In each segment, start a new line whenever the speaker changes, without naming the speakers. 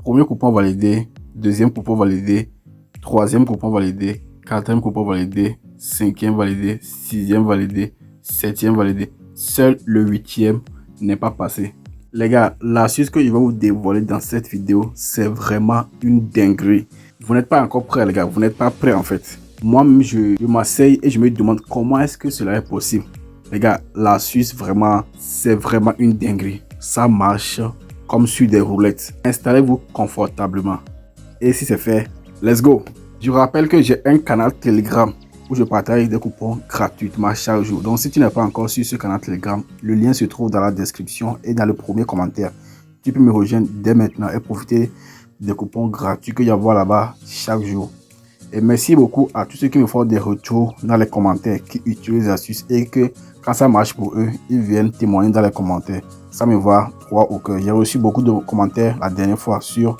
Premier coupon validé, deuxième coupon validé, troisième coupon validé, quatrième coupon validé, cinquième validé, sixième validé, septième validé. Seul le huitième n'est pas passé. Les gars, l'astuce que je vais vous dévoiler dans cette vidéo, c'est vraiment une dinguerie. Vous n'êtes pas encore prêts, les gars. Vous n'êtes pas prêts, en fait. Moi-même, je m'asseye et je me demande comment est-ce que cela est possible. Les gars, l'astuce, vraiment, c'est vraiment une dinguerie. Ça marche comme sur des roulettes. Installez-vous confortablement. Et si c'est fait, let's go. Je rappelle que j'ai un canal Telegram où je partage des coupons gratuitement chaque jour. Donc si tu n'es pas encore sur ce canal Telegram, le lien se trouve dans la description et dans le premier commentaire. Tu peux me rejoindre dès maintenant et profiter des coupons gratuits qu'il y a là-bas chaque jour. Et merci beaucoup à tous ceux qui me font des retours dans les commentaires, qui utilisent l'astuce et que quand ça marche pour eux, ils viennent témoigner dans les commentaires. Ça me va droit au cœur. J'ai reçu beaucoup de commentaires la dernière fois sur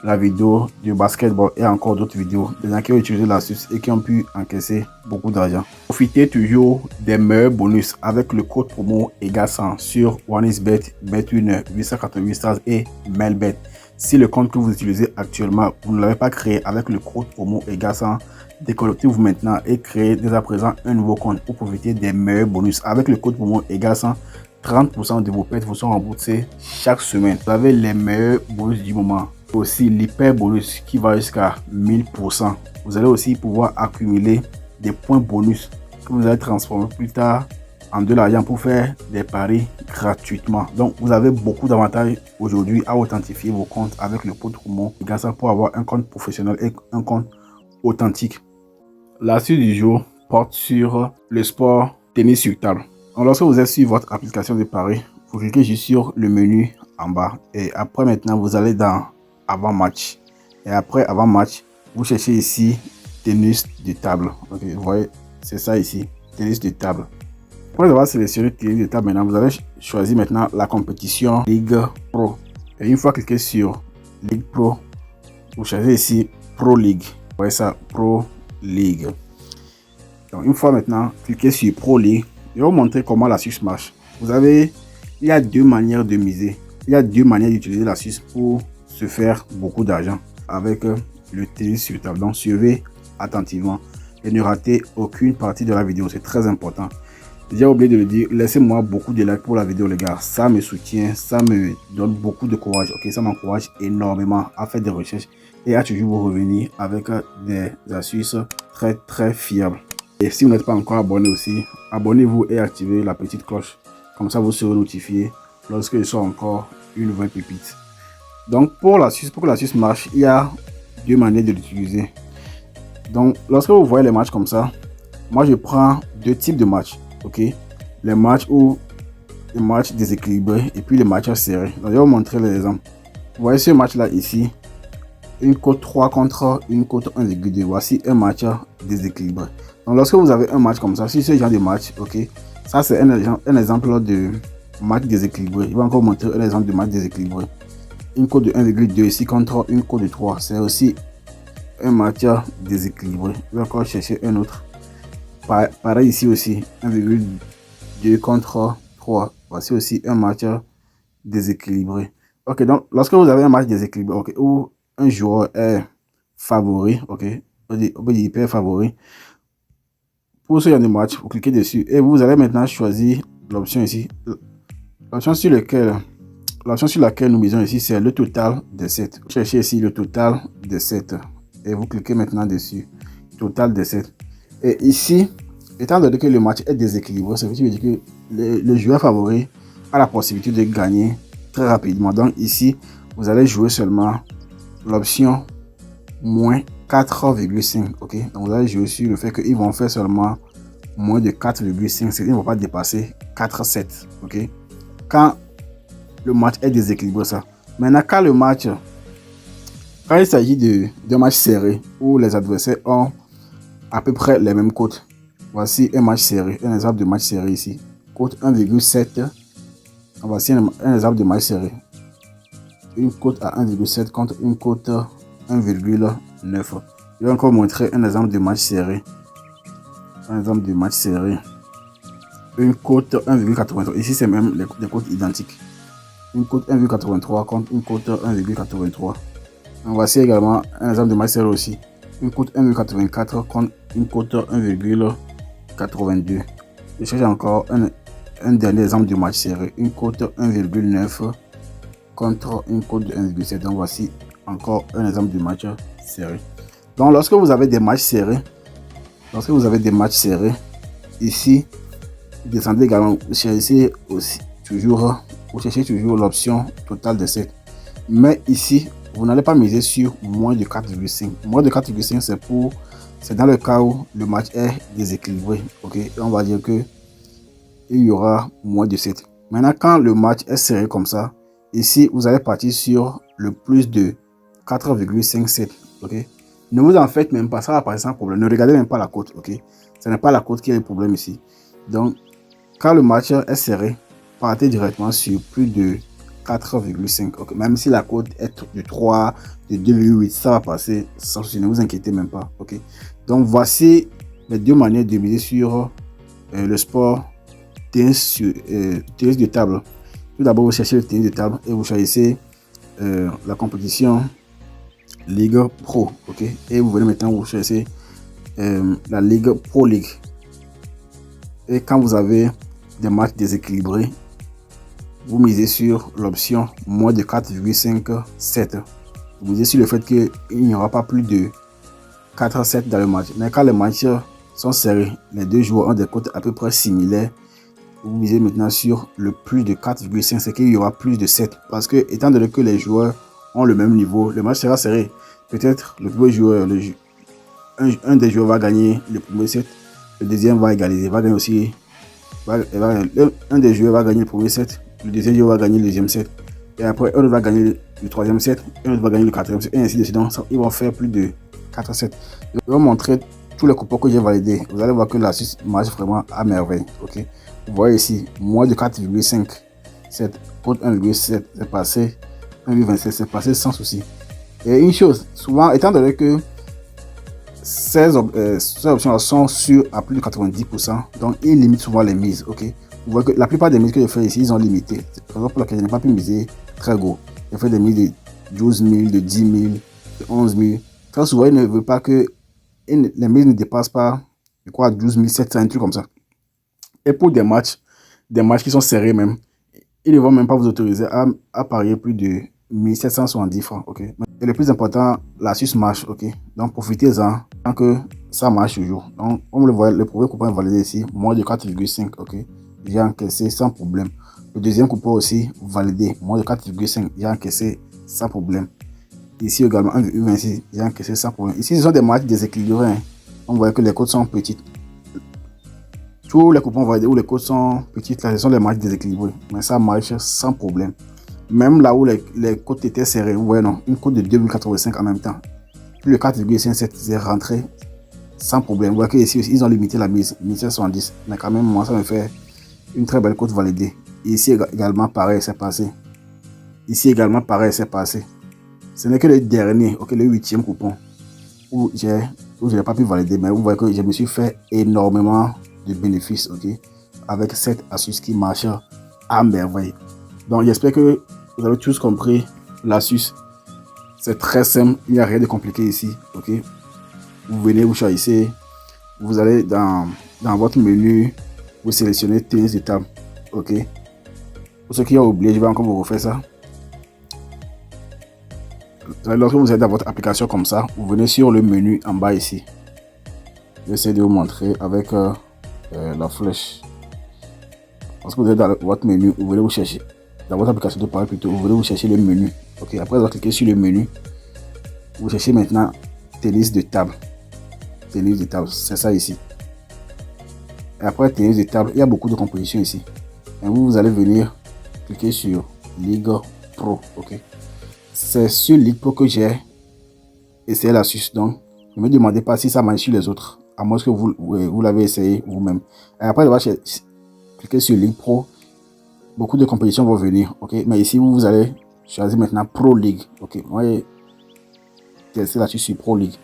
la vidéo du basketball et encore d'autres vidéos. Des gens qui ont utilisé l'astuce et qui ont pu encaisser beaucoup d'argent. Profitez toujours des meilleurs bonus avec le code promo EGA100 sur OneXBet, Bet1, 888 Stars et Melbet. Si le compte que vous utilisez actuellement, vous ne l'avez pas créé avec le code promo EGA100, déconnectez-vous maintenant et créez dès à présent un nouveau compte pour profiter des meilleurs bonus. Avec le code promo EGA100, 30% de vos pertes vous sont remboursés chaque semaine. Vous avez les meilleurs bonus du moment. Aussi l'hyper bonus qui va jusqu'à 1000%. Vous allez aussi pouvoir accumuler des points bonus que vous allez transformer plus tard en de l'argent pour faire des paris gratuitement. Donc vous avez beaucoup d'avantages aujourd'hui à authentifier vos comptes avec le code promo EGA100 pour avoir un compte professionnel et un compte authentique. L'astuce du jour porte sur le sport tennis sur table. Donc, lorsque vous êtes sur votre application de paris, vous cliquez juste sur le menu en bas et après maintenant vous allez dans avant match et après avant match vous cherchez ici tennis de table. Ok, vous voyez, c'est ça ici, tennis de table. Après avoir sélectionné tennis de table, maintenant vous allez choisir maintenant la compétition Ligue Pro et une fois cliqué sur Ligue Pro, vous choisissez ici Pro League. Vous voyez ça, Pro League. Donc une fois maintenant cliquez sur Pro League, je vais vous montrer comment l'astuce marche. Il y a deux manières de miser. Il y a deux manières d'utiliser l'astuce pour se faire beaucoup d'argent avec le tennis sur table. Donc suivez attentivement et ne ratez aucune partie de la vidéo, c'est très important. J'ai oublié de le dire, laissez-moi beaucoup de likes pour la vidéo les gars, ça me soutient, ça me donne beaucoup de courage. Ok, ça m'encourage énormément à faire des recherches et à toujours vous revenir avec des astuces très fiables. Et si vous n'êtes pas encore abonné aussi, abonnez-vous et activez la petite cloche, comme ça vous serez notifié lorsque je sors encore une nouvelle pépite. Donc pour que l'astuce marche, il y a deux manières de l'utiliser. Donc lorsque vous voyez les matchs comme ça, moi je prends deux types de matchs. Ok, les matchs déséquilibrés et puis les matchs serrés. Donc je vais vous montrer les exemples. Vous voyez ce match là ici, une cote 3 contre une cote 1,2. Voici un match déséquilibré. Donc lorsque vous avez un match comme ça, si ce genre de match, ok, ça c'est un exemple de match déséquilibré. Je vais encore montrer un exemple de match déséquilibré. Une cote de 1,2 ici contre une cote de 3. C'est aussi un match déséquilibré. Je vais encore chercher un autre. Pareil ici aussi. 1,2 contre 3. Voici aussi un match déséquilibré. Ok, donc lorsque vous avez un match déséquilibré, ok, où un joueur est favori, ok, on peut dire hyper favori. Pour ce genre de match, vous cliquez dessus et vous allez maintenant choisir l'option ici. L'option sur laquelle nous misons ici, c'est le total des 7. Vous cherchez ici le total des 7 et vous cliquez maintenant dessus. Total des 7. Et ici, étant donné que le match est déséquilibré, ça veut dire que le joueur favori a la possibilité de gagner très rapidement. Donc ici, vous allez jouer seulement l'option moins 4,5. Ok, donc vous allez jouer sur le fait qu'ils vont faire seulement moins de 4,5. Ils ne vont pas dépasser 4,7. Ok, quand le match est déséquilibré, ça. Maintenant, quand il s'agit d'un match serré où les adversaires ont à peu près les mêmes cotes, voici un match serré, un exemple de match serré ici, cote 1,7. Voici un exemple de match serré, une cote à 1,7 contre une cote 1,9. Je vais encore montrer un exemple de match serré. Une cote 1,83. Ici, c'est même des cotes identiques. Une cote 1,83 contre une cote 1,83. Donc, voici également un exemple de match serré aussi. Une cote 1,84 contre une cote 1,82. Je cherche encore un dernier exemple de match serré. Une cote 1,9 contre une cote de 1,7. Donc voici encore un exemple de match serré. Donc lorsque vous avez des matchs serrés, ici, descendez également, vous cherchez toujours l'option totale de 7. Mais ici, vous n'allez pas miser sur moins de 4,5. Moins de 4,5, c'est dans le cas où le match est déséquilibré. Ok, et on va dire que il y aura moins de 7. Maintenant, quand le match est serré comme ça, ici, vous allez partir sur le plus de 4,57. Ok, ne vous en faites même pas, ça va passer sans problème. Ne regardez même pas la cote. Ok, ce n'est pas la cote qui est le problème ici. Donc, quand le match est serré, partez directement sur plus de 4,5. Okay. Même si la cote est de 3, de 2,8, ça va passer sans souci. Ne vous inquiétez même pas. Okay. Donc, voici les deux manières de miser sur le sport tennis de table. Tout d'abord, vous cherchez le tennis de table et vous choisissez la compétition Ligue Pro. Okay. Et vous venez maintenant, vous choisissez la Ligue Pro League. Et quand vous avez des matchs déséquilibrés, vous misez sur l'option moins de 4,57. Vous misez sur le fait qu'il n'y aura pas plus de 4-7 dans le match. Mais quand les matchs sont serrés, les deux joueurs ont des cotes à peu près similaires, vous misez maintenant sur le plus de 4,5, c'est qu'il y aura plus de 7. Parce que, étant donné que les joueurs ont le même niveau, le match sera serré. Peut-être le premier joueur, un des joueurs va gagner le premier set, le deuxième va égaliser, va gagner aussi. Un des joueurs va gagner le premier set, le deuxième joueur va gagner le deuxième set, et après un va gagner le troisième set, un va gagner le quatrième set, et ainsi de suite. Donc ils vont faire plus de 4 sets. Je vais vous montrer tous les coupons que j'ai validés. Vous allez voir que la Suisse marche vraiment à merveille. Ok, vous voyez ici, moins de 4,5, 7 contre 1,7, c'est passé, 1,27, c'est passé sans souci. Et une chose, souvent, étant donné que ces options sont sûres à plus de 90%, donc ils limitent souvent les mises. Ok, vous voyez que la plupart des mises que je fais ici, ils ont limité. C'est pour laquelle je n'ai pas pu miser très gros. Je fais des mises de 12 000, de 10 000, de 11 000. Très souvent, ils ne veulent pas que les mises ne dépassent pas, je crois, 12 700, un truc comme ça. Et pour des matchs qui sont serrés même, ils ne vont même pas vous autoriser à parier plus de 1770 francs. Ok. Et le plus important, la Suisse marche. Ok. Donc profitez-en tant que ça marche toujours. Donc, comme le voyez, le premier coupon est validé ici, moins de 4,5. Ok. J'ai encaissé sans problème. Le deuxième coupon aussi validé, moins de 4,5. J'ai encaissé sans problème. Ici également 1,26. J'ai encaissé sans problème. Ici, ce sont des matchs déséquilibrés. Hein. On voit que les cotes sont petites. Tous les coupons validés où les cotes sont petites, là, ce sont les matchs déséquilibrés. Mais ça marche sans problème. Même là où les cotes étaient serrées, vous voyez, non, une cote de 2,85 en même temps. Puis le 4,57 c'est rentré sans problème. Vous voyez qu'ici ils ont limité la mise, 1770. Mais quand même, moi, ça me fait une très belle cote validée. Et ici également, pareil, c'est passé. Ici également, pareil, c'est passé. Ce n'est que le dernier, ok, le 8e coupon, où je n'ai pas pu valider. Mais vous voyez que je me suis fait énormément de bénéfices, ok, avec cette astuce qui marche à merveille. Donc, j'espère que vous avez tous compris l'astuce. C'est très simple, il n'y a rien de compliqué ici. Ok, vous venez, vous choisissez, vous allez dans votre menu, vous sélectionnez tennis de table. Ok, pour ceux qui ont oublié, je vais encore vous refaire ça. Lorsque vous êtes dans votre application comme ça, vous venez sur le menu en bas ici. J'essaie de vous montrer avec la flèche. Lorsque vous êtes dans votre menu, vous venez vous chercher. Dans votre application de parler plutôt, vous venez vous chercher le menu. Ok, après vous cliquez sur le menu, vous cherchez maintenant tennis de table. Tennis de table, c'est ça ici. Et après tennis de table, il y a beaucoup de compositions ici. Et vous allez venir cliquer sur Ligue Pro. Ok, c'est sur Ligue Pro que j'ai essayé l'astuce. Donc, ne me demandez pas si ça marche sur les autres, à moins que vous l'avez essayé vous-même. Et après, vous allez cliquer sur Ligue Pro. Beaucoup de compétitions vont venir, ok, mais ici vous allez choisir maintenant Pro League. Ok, vous voyez, c'est là-dessus sur Pro League.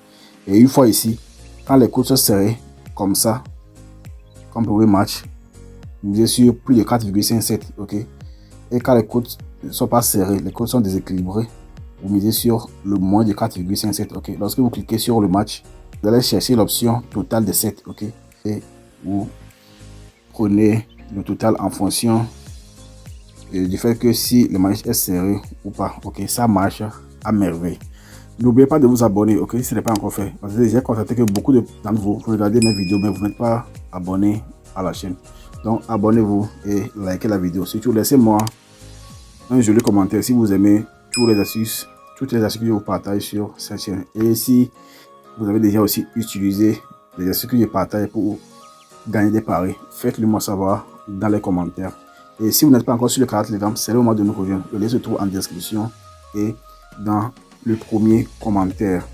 Et une fois ici, quand les cotes sont serrées comme ça, comme pour le match, vous êtes sur plus de 4,57. Ok, et quand les cotes ne sont pas serrées, les cotes sont déséquilibrées, vous misez sur le moins de 4,57. Ok, lorsque vous cliquez sur le match, vous allez chercher l'option total de 7. Ok, et vous prenez le total en fonction du fait que si le match est serré ou pas. Ok, ça marche à merveille. N'oubliez pas de vous abonner, ok, si ce n'est pas encore fait. Parce que j'ai constaté que beaucoup d'entre vous regardez mes vidéos, mais vous n'êtes pas abonné à la chaîne. Donc, abonnez-vous et likez la vidéo. Surtout, laissez-moi un joli commentaire si vous aimez toutes les astuces que je vous partage sur cette chaîne. Et si vous avez déjà aussi utilisé les astuces que je partage pour gagner des paris, faites-le moi savoir dans les commentaires. Et si vous n'êtes pas encore sur le canal Telegram, c'est le moment de nous rejoindre. Le lien se trouve en description et dans le premier commentaire.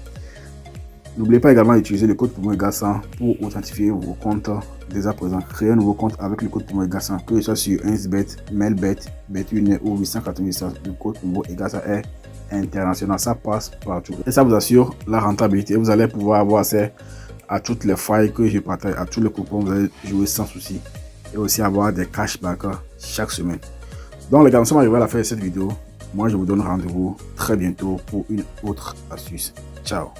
N'oubliez pas également d'utiliser le code promo EGA100 pour authentifier vos comptes dès à présent. Créez un nouveau compte avec le code promo EGA100, que ce soit sur Insbet, Melbet, Bet1 ou 897. Le code promo EGA100 est international, ça passe partout. Et ça vous assure la rentabilité. Vous allez pouvoir avoir accès à toutes les failles que je partage, à tous les coupons, vous allez jouer sans souci. Et aussi avoir des cashbacks chaque semaine. Donc les gars, nous sommes arrivés à la fin de cette vidéo. Moi, je vous donne rendez-vous très bientôt pour une autre astuce. Ciao.